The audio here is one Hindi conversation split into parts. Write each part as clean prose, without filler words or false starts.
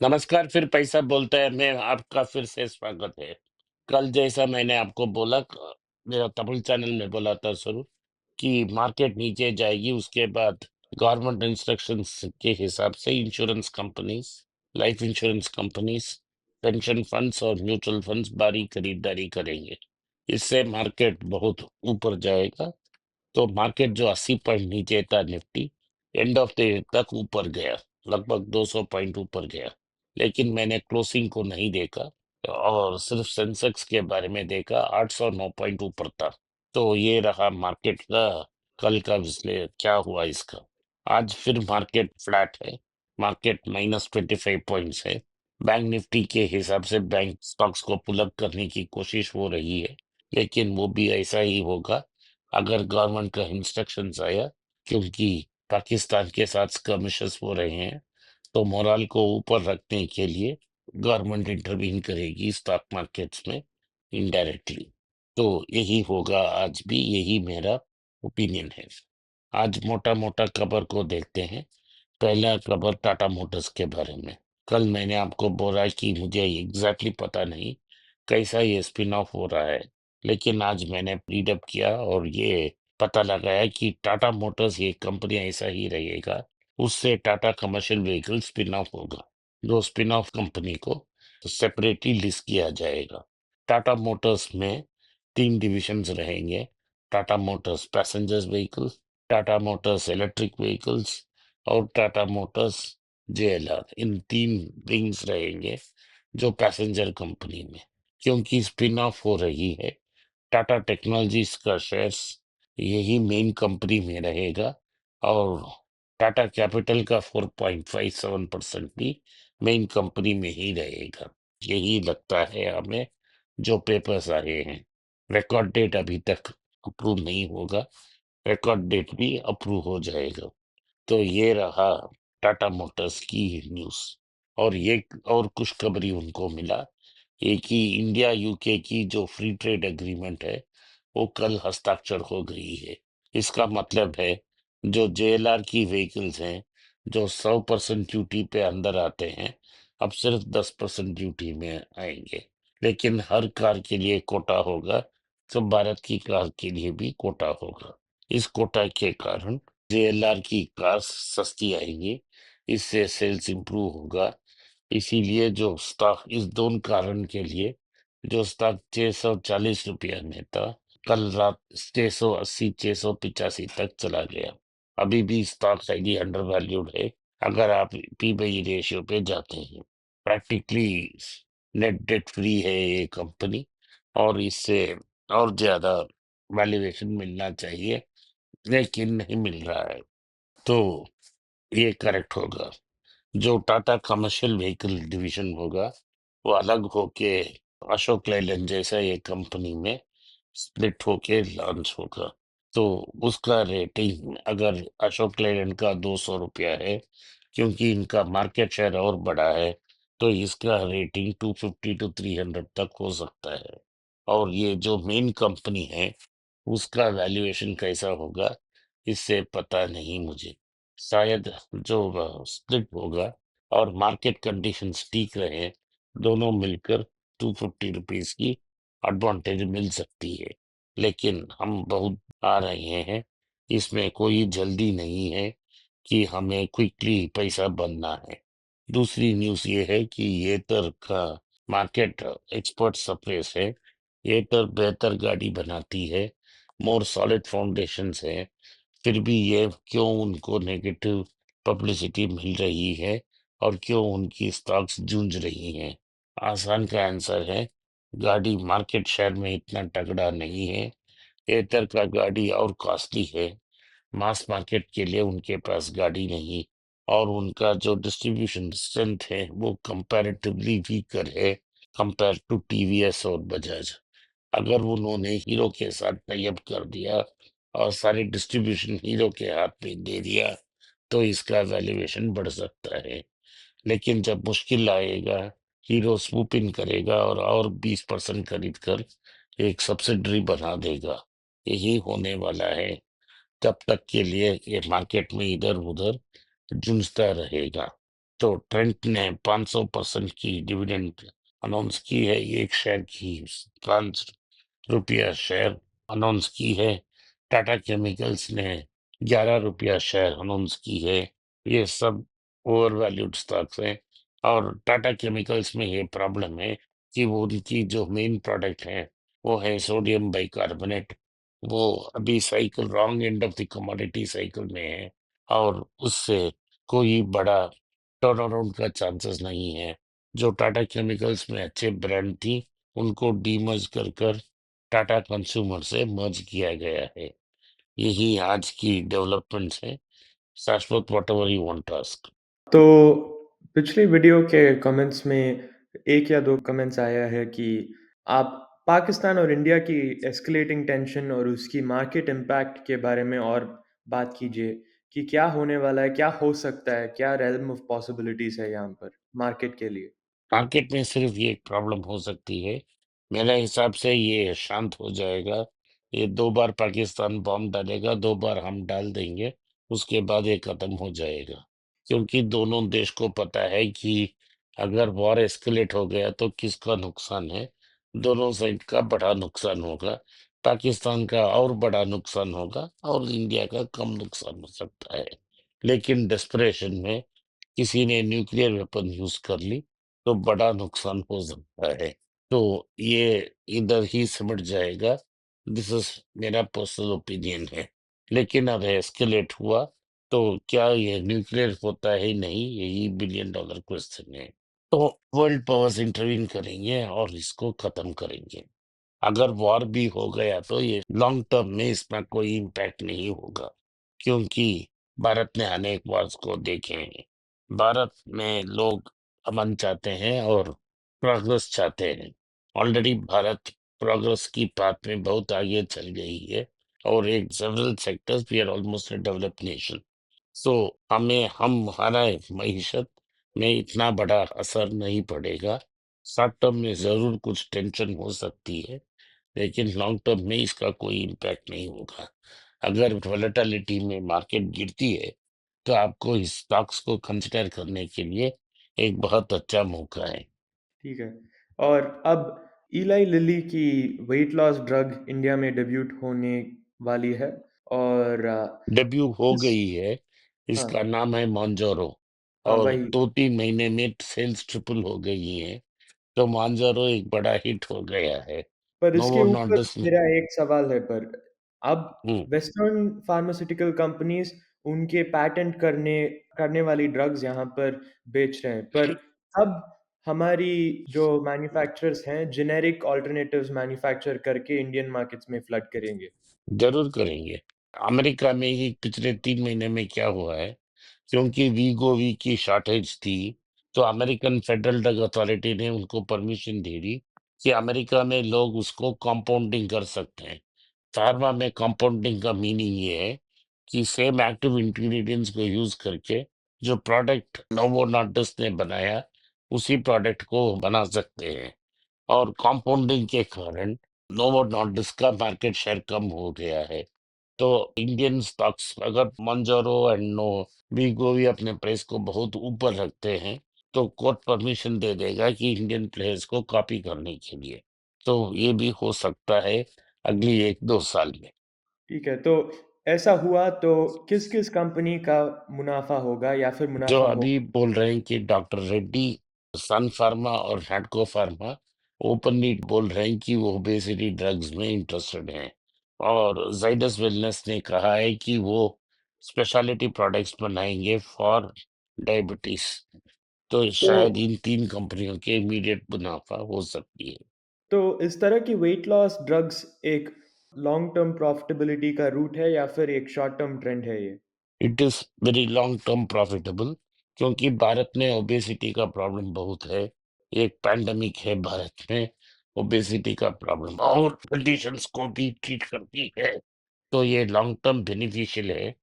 नमस्कार, फिर पैसा बोलता है, मैं आपका फिर से स्वागत है। कल जैसा मैंने आपको बोला मेरा तमिल चैनल में बोला था शुरू कि मार्केट नीचे जाएगी, उसके बाद गवर्नमेंट इंस्ट्रक्शंस के हिसाब से insurance companies, life insurance companies, pension funds और म्यूचुअल फंड्स भारी खरीदारी करेंगे। इससे मार्केट बहुत ऊपर जाएगा। तो मार्केट जो 80 पॉइंट नीचे था Nifty, end of the year तक ऊपर गया, लगभग 200 पॉइंट ऊपर गया। लेकिन मैंने क्लोजिंग को नहीं देखा और सिर्फ सेंसेक्स के बारे में देखा, 809 पॉइंट ऊपर था। तो ये रहा मार्केट का कल का विश्लेषण क्या हुआ इसका। आज फिर मार्केट फ्लैट है, मार्केट -25 पॉइंट्स है। बैंक निफ्टी के हिसाब से बैंक स्टॉक्स को पुल अप करने की कोशिश हो रही है, लेकिन वो भी ऐसा ही होगा अगर गवर्नमेंट का इंस्ट्रक्शंस आया, क्योंकि पाकिस्तान के साथ skirmishes हो रहे हैं। तो मोरल को ऊपर रखने के लिए गवर्नमेंट इंटरवीन करेगी स्टॉक मार्केट्स में इनडायरेक्टली। तो यही होगा, आज भी यही मेरा ओपिनियन है। आज मोटा मोटा खबर को देखते हैं। पहला खबर टाटा मोटर्स के बारे में। कल मैंने आपको बोला कि मुझे एग्जैक्टली पता नहीं कैसा ये स्पिन ऑफ हो रहा है, लेकिन आज मैंने रीडअप किया और ये पता लगाया कि टाटा मोटर्स ये कंपनी ऐसा ही रहेगा। उससे Tata commercial vehicle spin off होगा, जो स्पिन ऑफ कंपनी को सेपरेटली लिस्ट किया जाएगा। टाटा मोटर्स में 3 डिविजन्स रहेंगे: Tata Motors passengers vehicle, Tata Motors electric vehicles और टाटा मोटर्स जेएलआर। इन 3 विंग्स रहेंगे जो पैसेंजर कंपनी में। क्योंकि स्पिन ऑफ हो रही है, टाटा टेक्नोलॉजीज का शेयर्स यही मेन कंपनी में रहेगा और टाटा कैपिटल का 4.57% भी मेन कंपनी में ही रहेगा। यही लगता है हमें, जो पेपर्स आए हैं। रिकॉर्ड डेट अभी तक अप्रूव नहीं होगा, रिकॉर्ड डेट भी अप्रूव हो जाएगा। तो ये रहा टाटा मोटर्स की न्यूज़। और ये और कुछ खबरी उनको मिला, एक ही इंडिया यूके की जो फ्री ट्रेड एग्रीमेंट है वो कल हस्ताक्षर हो गई है। इसका मतलब है जो जेएलआर की व्हीकल्स हैं, जो 100% ड्यूटी पे अंदर आते हैं, अब सिर्फ 10% ड्यूटी में आएंगे। लेकिन हर कार के लिए कोटा होगा, तो भारत की कार के लिए भी कोटा होगा। इस कोटा के कारण जेएलआर की कार सस्ती आएंगी, इससे सेल्स इंप्रूव होगा। इसीलिए जो स्टॉक, इस दोनों कारण के लिए जो स्टॉक 640 रुपया में था, कल रात 680 685 तक चला गया। अभी भी स्टॉक हाईली अंडर वैल्यूड है अगर आप पी बाई रेशियो पे जाते हैं। प्रैक्टिकली नेट डेट फ्री है ये कंपनी, और इससे और ज्यादा वैल्यूएशन मिलना चाहिए, लेकिन नहीं मिल रहा है। तो ये करेक्ट होगा। जो टाटा कमर्शियल व्हीकल डिवीजन होगा वो अलग होके अशोक लेलैंड जैसा ये कंपनी में स्प्लिट होके लॉन्च होगा। तो उसका रेटिंग अगर अशोक लेलैंड का 200 रुपया है, क्योंकि इनका मार्केट शेयर और बड़ा है, तो इसका रेटिंग 250 to 300 तक हो सकता है। और ये जो मेन कंपनी है उसका वैल्यूएशन कैसा होगा, इससे पता नहीं मुझे। शायद जो स्प्लिट होगा और मार्केट कंडीशंस ठीक रहे, दोनों मिलकर 250 रुपीज की एडवांटेज मिल सकती है। लेकिन हम बहुत आ रहे हैं, इसमें कोई जल्दी नहीं है कि हमें क्विकली पैसा बनना है। दूसरी न्यूज़ ये है कि येतर का मार्केट एक्सपर्ट सरप्रेस है। येतर बेहतर गाड़ी बनाती है, मोर सॉलिड फाउंडेशंस है, फिर भी ये क्यों उनको नेगेटिव पब्लिसिटी मिल रही है और क्यों उनकी स्टॉक्स जूझ रही हैं? आसान का आंसर है, गाड़ी मार्केट शेयर में इतना तगड़ा नहीं है। एयर का गाड़ी और कॉस्टली है, मास मार्केट के लिए उनके पास गाड़ी नहीं, और उनका जो डिस्ट्रीब्यूशन स्ट्रेंथ है वो कंपैरेटिवली वीकर है कंपेयर टू टीवीएस और बजाज। अगर उन्होंने हीरो के साथ टाई अप कर दिया और सारी डिस्ट्रीब्यूशन हीरो के हाथ में दे दिया, तो इसका वैल्यूएशन बढ़ सकता है। लेकिन जब मुश्किल आएगा, हीरो स्वूप इन करेगा और 20% खरीद कर एक सब्सिडरी बना देगा। यही होने वाला है। तब तक के लिए ये मार्केट में इधर उधर जूझता रहेगा। तो ट्रेंट ने 500% की डिविडेंड अनाउंस की है, एक शेयर की 5 रुपया शेयर अनाउंस की है। टाटा केमिकल्स ने 11 रुपया शेयर अनाउंस की है। ये सब ओवर वैल्यूड स्टॉक्स हैं। और टाटा केमिकल्स में ये प्रॉब्लम है कि वो उनकी जो मेन प्रोडक्ट है वो है सोडियम बाइकार्बोनेट। वो अभी cycle wrong end of the commodity cycle में है और उससे कोई बड़ा टर्न अराउंड का चांसेस नहीं है। जो टाटा केमिकल्स में अच्छे ब्रांड थी उनको डीमर्ज कर कर टाटा कंज्यूमर से मर्ज किया गया है। यही आज की डेवलपमेंट्स है। Shashwat whatever you want to ask. तो पिछली वीडियो के कमेंट्स में 1 या 2 कमेंट्स आया है कि आप पाकिस्तान और इंडिया की एस्केलेटिंग टेंशन और उसकी मार्केट इम्पैक्ट के बारे में और बात कीजिए कि क्या होने वाला है, क्या हो सकता है, क्या रेल्म ऑफ पॉसिबिलिटीज़ है यहाँ पर मार्केट के लिए? मार्केट में सिर्फ ये एक प्रॉब्लम हो सकती है। मेरे हिसाब से ये शांत हो जाएगा। ये 2 बार पाकिस्तान बॉम्ब डालेगा, 2 बार हम डाल देंगे, उसके बाद ये खत्म हो जाएगा। क्योंकि दोनों देश को पता है कि अगर वॉर एस्केलेट हो गया तो किसका नुकसान है। दोनों साइड का बड़ा नुकसान होगा। पाकिस्तान का और बड़ा नुकसान होगा और इंडिया का कम नुकसान हो सकता है। लेकिन डेस्परेशन में किसी ने न्यूक्लियर वेपन यूज कर ली तो बड़ा नुकसान हो सकता है। तो ये इधर ही सिमट जाएगा। दिस इज मेरा पर्सनल ओपिनियन है। लेकिन अब एस्केलेट हुआ तो क्या ये न्यूक्लियर होता है नहीं, यही $1 बिलियन क्वेश्चन है। तो वर्ल्ड पावर्स इंटरवीन करेंगे और इसको खत्म करेंगे। अगर वॉर भी हो गया तो ये लॉन्ग टर्म में इसमें कोई इम्पैक्ट नहीं होगा, क्योंकि भारत ने अनेक वॉर्स को देखे हैं। भारत में लोग अमन चाहते हैं और प्रोग्रेस चाहते हैं। ऑलरेडी भारत प्रोग्रेस की पाथ में बहुत आगे चल गई है और एक several sectors we are almost a developed nation. So हमारा मईशत में इतना बड़ा असर नहीं पड़ेगा। शॉर्ट टर्म में जरूर कुछ टेंशन हो सकती है, लेकिन लॉन्ग टर्म में इसका कोई इम्पैक्ट नहीं होगा। अगर वोलेटिलिटी में मार्केट गिरती है तो आपको इस स्टॉक्स को कंसिडर करने के लिए एक बहुत अच्छा मौका है। ठीक है। और अब इलाई लिली की वेट लॉस ड्रग इंडिया में डेब्यूट होने वाली है और डेब्यू हो इस गई है। इसका हाँ, नाम है मॉन्जोरो हाँ और वही। 2-3 महीने में सेल्स ट्रिपल हो गई है। तो मॉन्जोरो एक बड़ा हिट हो गया है। पर इसके नोवो ऊपर नॉर्डिस्क ने मेरा एक सवाल है पर अब हम्म, वेस्टर्न फार्मास्यूटिकल कंपनीज उनके पैटेंट करने करने वाली ड्रग्स यहाँ पर बेच रहे हैं पर अब हमारी जो मैन्युफैक्चरर्स हैं जेनेरिक ऑल्टरनेटिव्स मैन्युफैक्चर करके इंडियन मार्केट्स में फ्लड करेंगे। जरूर करेंगे। अमेरिका में ही पिछले 3 महीने में क्या हुआ है, क्योंकि वीगोवी की शॉर्टेज थी तो अमेरिकन फेडरल ड्रग अथॉरिटी ने उनको परमिशन दे दी कि अमेरिका में लोग उसको कंपाउंडिंग कर सकते हैं। फार्मा में कंपाउंडिंग का मीनिंग ये है कि सेम एक्टिव इंग्रेडिएंट्स को यूज करके जो प्रोडक्ट नोवो नॉर्डिस्क ने बनाया उसी प्रोडक्ट को बना सकते हैं। और कंपाउंडिंग के कारण नोवो नॉर्डिस्क का मार्केट शेयर कम हो गया है। तो इंडियन स्टॉक्स अगर मंजरो एंड नो वीगोवी अपने प्राइस को बहुत ऊपर रखते हैं तो कोर्ट परमिशन दे देगा कि इंडियन प्लेयर्स को कॉपी करने के लिए। तो ये भी हो सकता है अगली 1-2 साल में। ठीक है, तो ऐसा हुआ तो किस-किस कंपनी का मुनाफ़ा होगा या फिर जो मुनाफ़ा हो अभी बोल रहे हैं कि डॉक्टर रेड्डी, सन फार्मा और हैडको फार्मा ओपनली बोल रहे हैं कि वो ओबेसिटी ड्रग्स में इंटरेस्टेड हैं। और जाइडस वेलनेस ने कहा है कि वो स्पेशलिटी प्रोडक्ट्स बनाएंगे फॉर डायबिटीज। तो तो शायद इन 3 कंपनियों के इमीडिएट मुनाफा हो सकती है। तो इस तरह की वेट लॉस ड्रग्स एक लॉन्ग टर्म प्रॉफ़िटेबिलिटी का रूट है या फिर एक शॉर्ट टर्म ट्रेंड है ये? It is very long term profitable, क्योंकि भारत में ओबेसिटी का प्रॉब्लम बहुत है। एक पैंडेमिक है भारत में ओबेसिटी का प्रॉब्लम और कंडीशंस को भी ट्रीट करती है। तो ये लॉन्ग टर्म बेनिफिशियल है।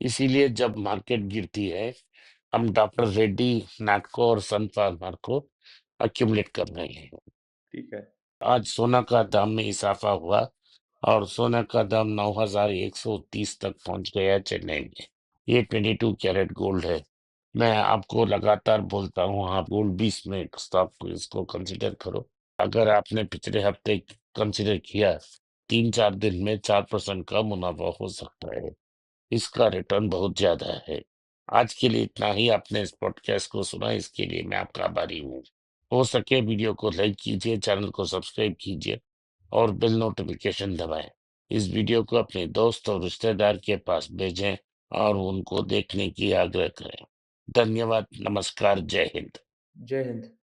इसीलिए जब मार्केट गिरती है हम डॉक्टर रेड्डी, नाटको और सन फार्मा को अक्यूमुलेट कर रहे हैं। ठीक है। आज सोना का दाम में इजाफा हुआ और सोना का दाम 9,130 तक पहुंच गया चेन्नई में। ये 22 कैरेट गोल्ड है। मैं आपको लगातार बोलता हूँ, आप गोल्ड 20 में स्टॉक को इसको कंसीडर करो। अगर आपने पिछले हफ्ते कंसीडर किया, 3-4 दिन में 4% का मुनाफा हो सकता है। इसका रिटर्न बहुत ज्यादा है। आज के लिए इतना ही। आपने इस पॉडकास्ट को सुना, इसके लिए मैं आपका आभारी हूँ। हो सके वीडियो को लाइक कीजिए, चैनल को सब्सक्राइब कीजिए और बेल नोटिफिकेशन दबाएं। इस वीडियो को अपने दोस्त और रिश्तेदार के पास भेजें और उनको देखने की आग्रह करें। धन्यवाद, नमस्कार, जय हिंद। जय हिंद।